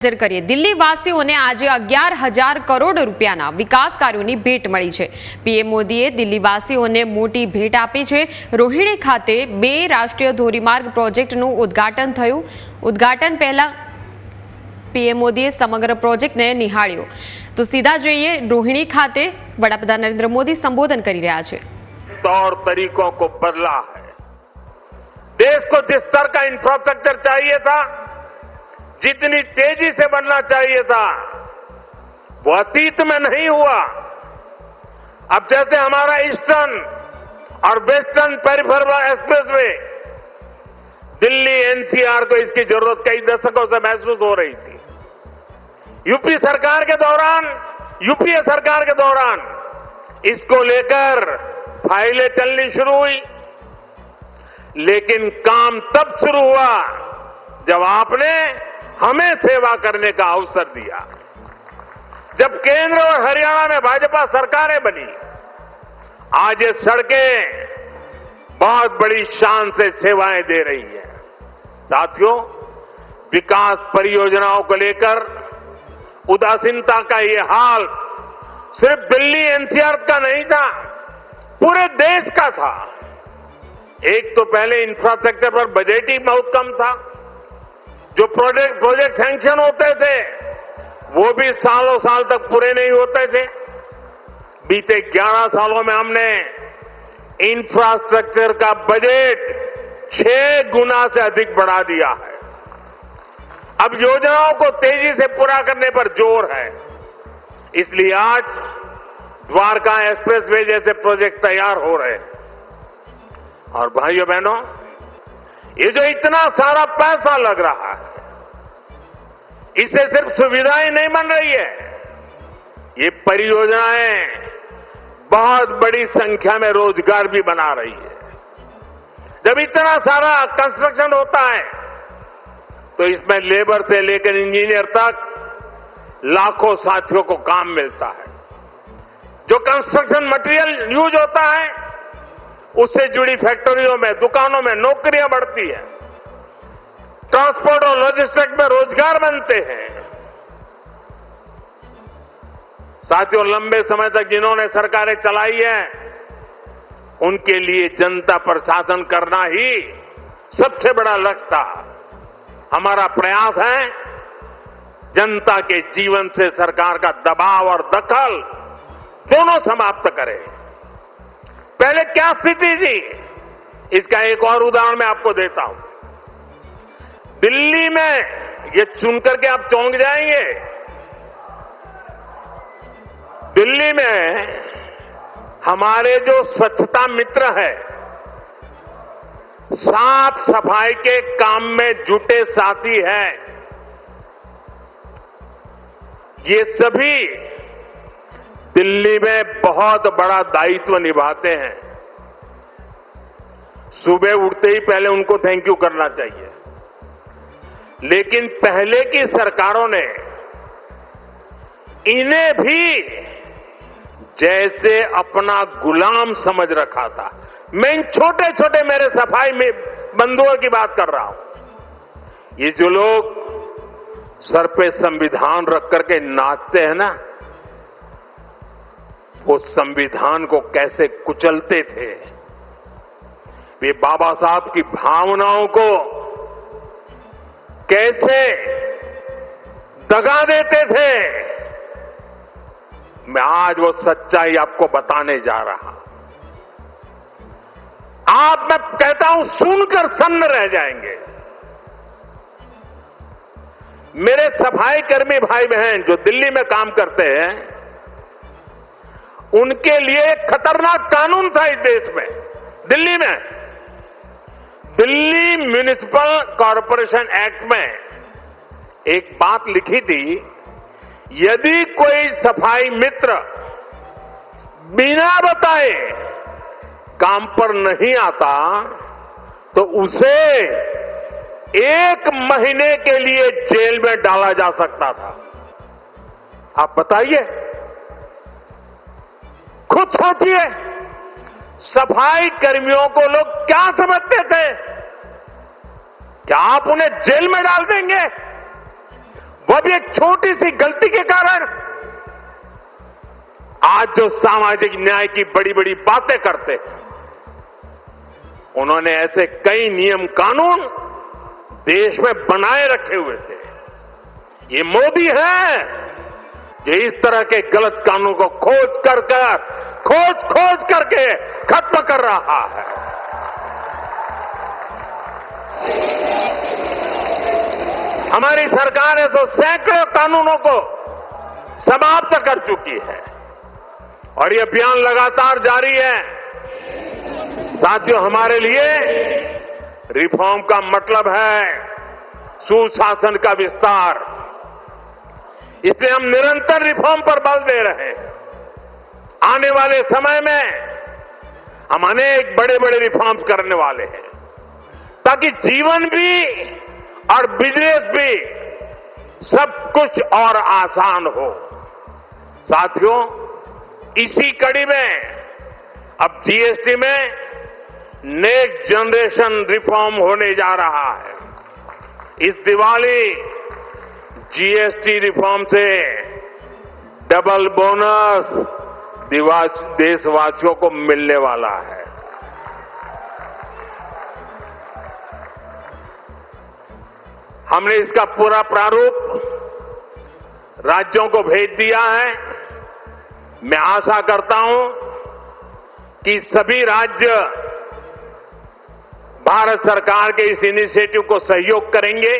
નજર કરીએ દિલ્હી વાસીઓને આજે 11,000 કરોડ રૂપિયાના વિકાસ કાર્યોની ભેટ મળી છે। પીએમ મોદીએ દિલ્હી વાસીઓને મોટી ભેટ આપી છે। રોહિણી ખાતે 2 રાષ્ટ્રીય ધોરીમાર્ગ પ્રોજેક્ટનું ઉદ્ઘાટન થયું। ઉદ્ઘાટન પહેલા પીએમ મોદીએ સમગ્ર પ્રોજેક્ટને નિહાળ્યો। તો સીધા જોઈએ રોહિણી ખાતે વડાપ્રધાન નરેન્દ્ર મોદી સંબોધન કરી રહ્યા છે। तौर तरीकों को बदला है। देश को जिस स्तर का इंफ्रास्ट्रक्चर चाहिए था, जितनी तेजी से बनना चाहिए था, वो अतीत में नहीं हुआ। अब जैसे हमारा ईस्टर्न और western peripheral expressway Delhi NCR को इसकी जरूरत कई दशकों से महसूस हो रही थी। यूपीए सरकार के दौरान इसको लेकर फाइलें चलनी शुरू हुई, लेकिन काम तब शुरू हुआ जब आपने हमें सेवा करने का अवसर दिया। जब केंद्र और हरियाणा में भाजपा सरकारें बनी, आज ये सड़कें बहुत बड़ी शान से सेवाएं दे रही है। साथियों, विकास परियोजनाओं को लेकर उदासीनता का ये हाल सिर्फ दिल्ली एनसीआर का नहीं था, पूरे देश का था। एक तो पहले इंफ्रास्ट्रक्चर पर बजट ही बहुत कम था। जो प्रोजेक्ट सैंक्शन होते थे वो भी सालों साल तक पूरे नहीं होते थे। बीते 11 सालों में हमने इंफ्रास्ट्रक्चर का बजट 6 गुना से अधिक बढ़ा दिया है। अब योजनाओं को तेजी से पूरा करने पर जोर है। इसलिए आज द्वारका एक्सप्रेसवे जैसे प्रोजेक्ट तैयार हो रहे हैं। और भाइयों बहनों, ये जो इतना सारा पैसा लग रहा है, इससे सिर्फ सुविधाएं नहीं बन रही है, ये परियोजनाएं बहुत बड़ी संख्या में रोजगार भी बना रही है। जब इतना सारा कंस्ट्रक्शन होता है तो इसमें लेबर से लेकर इंजीनियर तक लाखों साथियों को काम मिलता है। जो कंस्ट्रक्शन मटेरियल यूज होता है उससे जुड़ी फैक्ट्रियों में, दुकानों में नौकरियां बढ़ती है। ट्रांसपोर्ट और लॉजिस्टिक्स में रोजगार बनते हैं। साथियों, लंबे समय तक जिन्होंने सरकारें चलाई है उनके लिए जनता प्रशासन करना ही सबसे बड़ा लक्ष्य था। हमारा प्रयास है जनता के जीवन से सरकार का दबाव और दखल दोनों समाप्त करें। पहले क्या स्थिति थी, इसका एक और उदाहरण मैं आपको देता हूं। दिल्ली में, ये सुनकर के आप चौंक जाएंगे, दिल्ली में हमारे जो स्वच्छता मित्र है, साफ सफाई के काम में जुटे साथी हैं, ये सभी दिल्ली में बहुत बड़ा दायित्व निभाते हैं। सुबह उठते ही पहले उनको थैंक यू करना चाहिए। लेकिन पहले की सरकारों ने इन्हें भी जैसे अपना गुलाम समझ रखा था। मैं इन छोटे छोटे मेरे सफाई में बंधुओं की बात कर रहा हूं। ये जो लोग सर पे संविधान रख करके नाचते हैं ना, वो संविधान को कैसे कुचलते थे, वे बाबा साहब की भावनाओं को कैसे दगा देते थे, मैं आज वो सच्चाई आपको बताने जा रहा। आप, मैं कहता हूं, सुनकर सन्न रह जाएंगे। मेरे सफाई कर्मी भाई बहन जो दिल्ली में काम करते हैं, उनके लिए एक खतरनाक कानून था इस देश में। दिल्ली में दिल्ली म्युनिसिपल कॉरपोरेशन एक्ट में एक बात लिखी थी, यदि कोई सफाई मित्र बिना बताए काम पर नहीं आता तो उसे 1 महीने के लिए जेल में डाला जा सकता था। आप बताइए, खुद सोचिए, सफाई कर्मियों को लोग क्या समझते थे? क्या आप उन्हें जेल में डाल देंगे? वो भी एक छोटी सी गलती के कारण आज जो सामाजिक न्याय की बड़ी बड़ी बातें करते हैं, उन्होंने ऐसे कई नियम कानून देश में बनाए रखे हुए थे। ये मोदी है जो इस तरह के गलत कानून को खोज करके खत्म कर रहा है। हमारी सरकार ऐसे सैकड़ों कानूनों को समाप्त कर चुकी है और ये अभियान लगातार जारी है। साथियों, हमारे लिए रिफॉर्म का मतलब है सुशासन का विस्तार। इसलिए हम निरंतर रिफॉर्म पर बल दे रहे हैं। आने वाले समय में हम अनेक बड़े बड़े रिफॉर्म्स करने वाले हैं ताकि जीवन भी और बिजनेस भी सब कुछ और आसान हो। साथियों, इसी कड़ी में अब जीएसटी में नेक्स्ट जनरेशन रिफॉर्म होने जा रहा है। इस दिवाली जीएसटी रिफॉर्म से डबल बोनस देशवासियों को मिलने वाला है। हमने इसका पूरा प्रारूप राज्यों को भेज दिया है। मैं आशा करता हूं कि सभी राज्य भारत सरकार के इस इनिशिएटिव को सहयोग करेंगे